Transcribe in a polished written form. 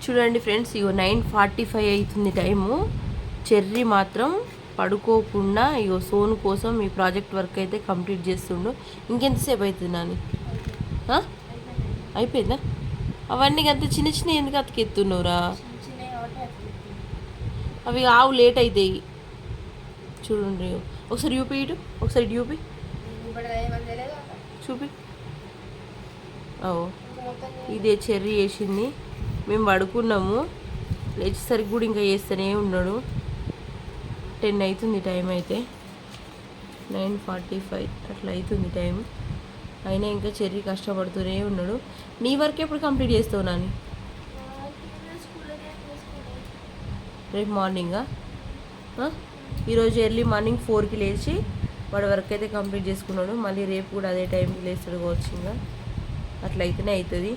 చూడండి ఫ్రెండ్స్, ఇగో 9:45 అవుతుంది time. Cherry మాత్రం పడుకోకుండా ఇగో సోను కోసం ఈ ప్రాజెక్ట్ వర్క్ అయితే కంప్లీట్ చేస్తుండు. ఇంకెంతసేపు అవుతుంది నాని? అయిపోయిందా? అవన్నీ అంత చిన్న చిన్న ఎందుకు అతికెత్తున్నావురా? అవి ఆవు లేట్ అవుతాయి. చూడండి ఒకసారి యూపీ ఇటు, ఒకసారి యూపీ చూపి. ఇదే చెర్రీ వేసింది. మేము పడుకున్నాము, లేచేసరికి కూడా ఇంకా చేస్తూనే ఉన్నాడు. 10 అవుతుంది టైం అయితే, 9:45 అట్లా అవుతుంది టైం. అయినా ఇంకా చెర్రీ కష్టపడుతూనే ఉన్నాడు. నీ వర్క్ ఎప్పుడు కంప్లీట్ చేస్తావు నాని? రేపు మార్నింగా? ఈరోజు ఎర్లీ మార్నింగ్ 4కి లేచి వాడి వర్క్ అయితే కంప్లీట్ చేసుకున్నాడు. మళ్ళీ రేపు కూడా అదే టైంకి లేస్తాడు కావచ్చు. ఇంకా అట్లా అయితేనే అవుతుంది.